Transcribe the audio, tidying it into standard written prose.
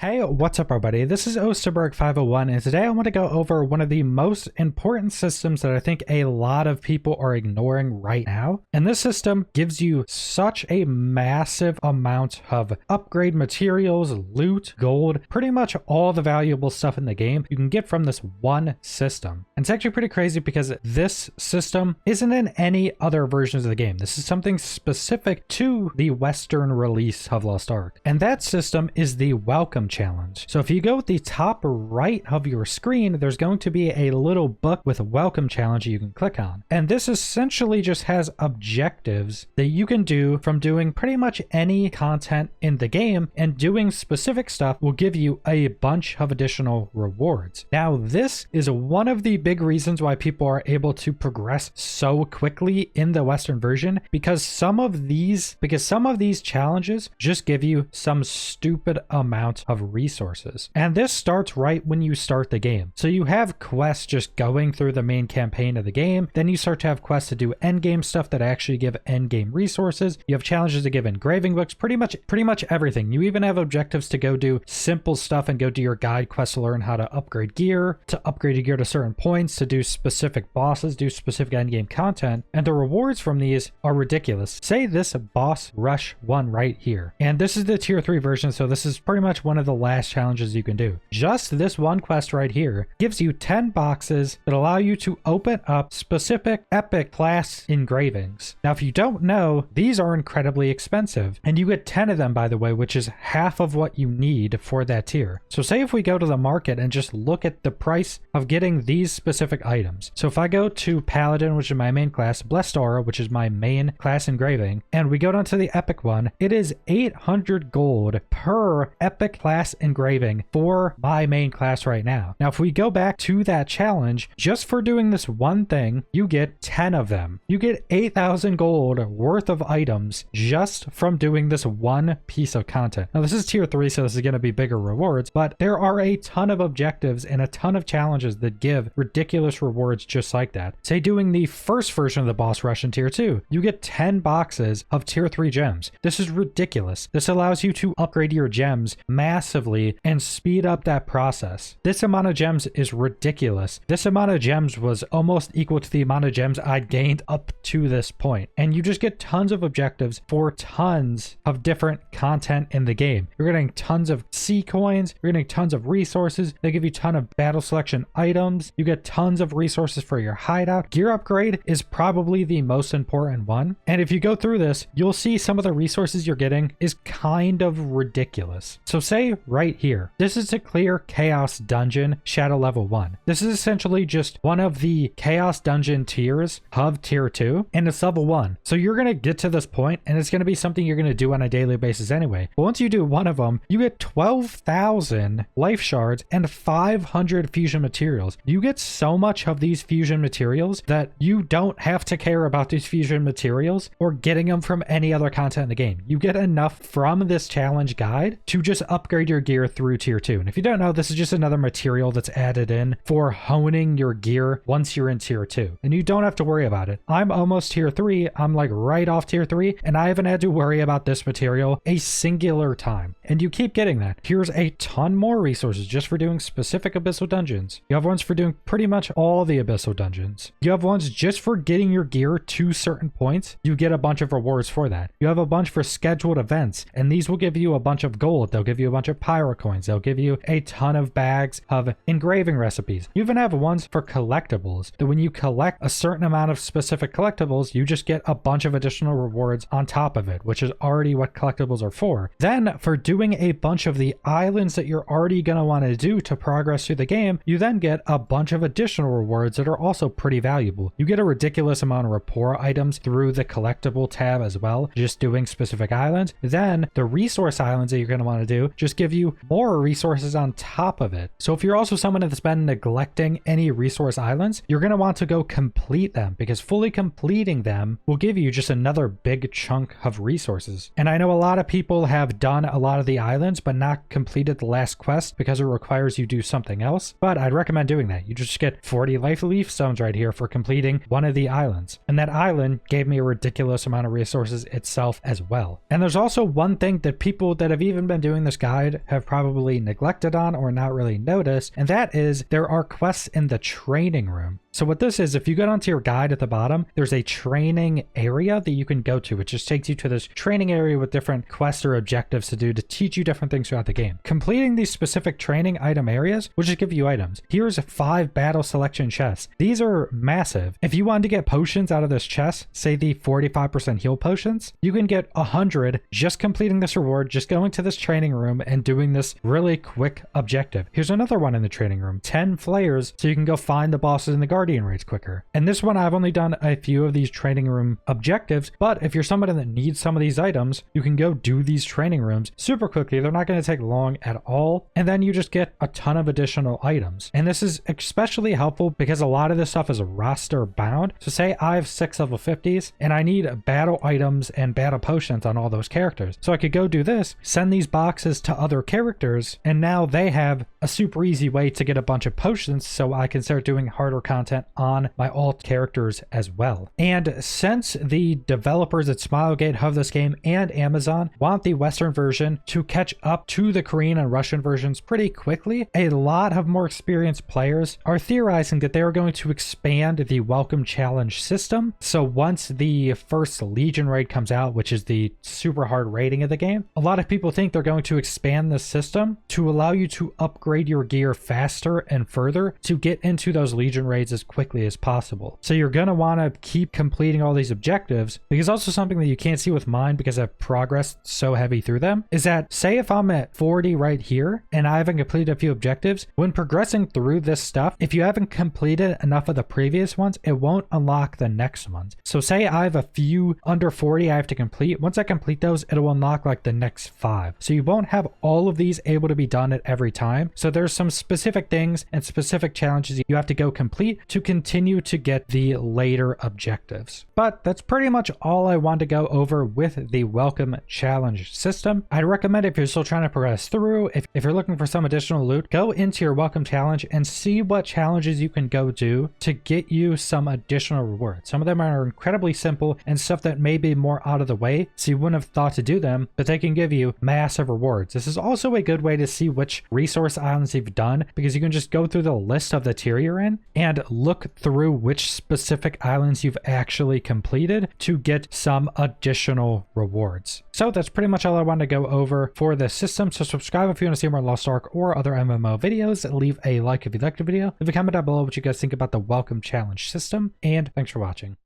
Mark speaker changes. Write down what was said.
Speaker 1: Hey, what's up everybody? This is Osterberg501 and today I want to go over one of the most important systems that I think a lot of people are ignoring right now. And this system gives you such a massive amount of upgrade materials, loot, gold, pretty much all the valuable stuff in the game you can get from this one system. And it's actually pretty crazy because this system isn't in any other versions of the game. This is something specific to the Western release of Lost Ark. And that system is the Welcome Challenge. So if you go at the top right of your screen, there's going to be a little book with a welcome challenge you can click on. And this essentially just has objectives that you can do from doing pretty much any content in the game, and doing specific stuff will give you a bunch of additional rewards. Now, this is one of the big reasons why people are able to progress so quickly in the Western version, because some of these challenges just give you some stupid amount of resources. And this starts right when you start the game. So you have quests just going through the main campaign of the game. Then you start to have quests to do end game stuff that actually give end game resources. You have challenges to give engraving books, pretty much everything. You even have objectives to go do simple stuff and go do your guide quest to learn how to upgrade gear, to upgrade your gear to certain points, to do specific bosses, do specific end game content. And the rewards from these are ridiculous. Say this boss rush one right here. And this is the tier 3 version, so this is pretty much one of the last challenges you can do. Just this one quest right here gives you 10 boxes that allow you to open up specific epic class engravings. Now, if you don't know, these are incredibly expensive, and you get 10 of them, by the way, which is half of what you need for that tier. So say if we go to the market and just look at the price of getting these specific items. So if I go to Paladin, which is my main class, Blessed Aura, which is my main class engraving, and we go down to the epic one, it is 800 gold per epic class engraving for my main class right now. Now, if we go back to that challenge, just for doing this one thing, you get 10 of them. You get 8,000 gold worth of items just from doing this one piece of content. Now, this is tier 3, so this is going to be bigger rewards, but there are a ton of objectives and a ton of challenges that give ridiculous rewards just like that. Say doing the first version of the boss rush in tier 2, you get 10 boxes of tier 3 gems. This is ridiculous. This allows you to upgrade your gems massively and speed up that process. This amount of gems is ridiculous. This amount of gems was almost equal to the amount of gems I'd gained up to this point. And you just get tons of objectives for tons of different content in the game. You're getting tons of sea coins, you're getting tons of resources, they give you a ton of battle selection items, you get tons of resources for your hideout. Gear upgrade is probably the most important one. And if you go through this, you'll see some of the resources you're getting is kind of ridiculous. So say right here, this is to clear Chaos Dungeon Shadow Level 1. This is essentially just one of the Chaos Dungeon tiers of tier 2, and it's level 1. So you're going to get to this point, and it's going to be something you're going to do on a daily basis anyway. But once you do one of them, you get 12,000 life shards and 500 fusion materials. You get so much of these fusion materials that you don't have to care about these fusion materials or getting them from any other content in the game. You get enough from this challenge guide to just upgrade your gear through tier 2. And if you don't know, this is just another material that's added in for honing your gear once you're in tier 2. And you don't have to worry about it. I'm almost tier 3. I'm like right off tier 3, and I haven't had to worry about this material a singular time. And you keep getting that. Here's a ton more resources just for doing specific abyssal dungeons. You have ones for doing pretty much all the abyssal dungeons. You have ones just for getting your gear to certain points. You get a bunch of rewards for that. You have a bunch for scheduled events, and these will give you a bunch of gold. They'll give you a bunch of pyro coins. They'll give you a ton of bags of engraving recipes. You even have ones for collectibles that when you collect a certain amount of specific collectibles, you just get a bunch of additional rewards on top of it, which is already what collectibles are for. Then for doing a bunch of the islands that you're already going to want to do to progress through the game, you then get a bunch of additional rewards that are also pretty valuable. You get a ridiculous amount of rapport items through the collectible tab as well, just doing specific islands. Then the resource islands that you're going to want to do just give you more resources on top of it. So if you're also someone that's been neglecting any resource islands, you're going to want to go complete them, because fully completing them will give you just another big chunk of resources. And I know a lot of people have done a lot of the islands but not completed the last quest because it requires you do something else, but I'd recommend doing that. You just get 40 life leaf stones right here for completing one of the islands, and that island gave me a ridiculous amount of resources itself as well. And there's also one thing that people that have even been doing this guide might have probably neglected on or not really noticed, and that is there are quests in the training room. So what this is, if you go down to your guide at the bottom, there's a training area that you can go to. It just takes you to this training area with different quests or objectives to do to teach you different things throughout the game. Completing these specific training item areas will just give you items. Here's 5 battle selection chests. These are massive. If you wanted to get potions out of this chest, say the 45% heal potions, you can get 100 just completing this reward, just going to this training room and doing this really quick objective. Here's another one in the training room, 10 flares, so you can go find the bosses in the Guardian raids quicker. And this one, I've only done a few of these training room objectives, but if you're somebody that needs some of these items, you can go do these training rooms super quickly. They're not going to take long at all. And then you just get a ton of additional items. And this is especially helpful because a lot of this stuff is roster bound. So say I have 6 level 50s and I need battle items and battle potions on all those characters. So I could go do this, send these boxes to other characters, and now they have a super easy way to get a bunch of potions so I can start doing harder content on my alt characters as well. And since the developers at Smilegate have this game and Amazon want the Western version to catch up to the Korean and Russian versions pretty quickly, a lot of more experienced players are theorizing that they are going to expand the welcome challenge system. So once the first Legion raid comes out, which is the super hard rating of the game, a lot of people think they're going to expand the system to allow you to upgrade your gear faster and further to get into those Legion raids as quickly as possible. So you're going to want to keep completing all these objectives, because also something that you can't see with mine because I've progressed so heavy through them is that, say if I'm at 40 right here and I haven't completed a few objectives, when progressing through this stuff, if you haven't completed enough of the previous ones, it won't unlock the next ones. So say I have a few under 40 I have to complete. Once I complete those, it will unlock like the next 5. So you won't have all of these able to be done at every time. So there's some specific things and specific challenges you have to go complete to continue to get the later objectives. But that's pretty much all I want to go over with the welcome challenge system. I'd recommend, if you're still trying to progress through, if you're looking for some additional loot, go into your welcome challenge and see what challenges you can go do to get you some additional rewards. Some of them are incredibly simple and stuff that may be more out of the way, so you wouldn't have thought to do them, but they can give you massive rewards. This is also a good way to see which resource islands you've done, because you can just go through the list of the tier you're in and look through which specific islands you've actually completed to get some additional rewards. So that's pretty much all I wanted to go over for this system. So subscribe if you want to see more Lost Ark or other MMO videos. Leave a like if you liked the video. Leave a comment down below what you guys think about the welcome challenge system, and thanks for watching.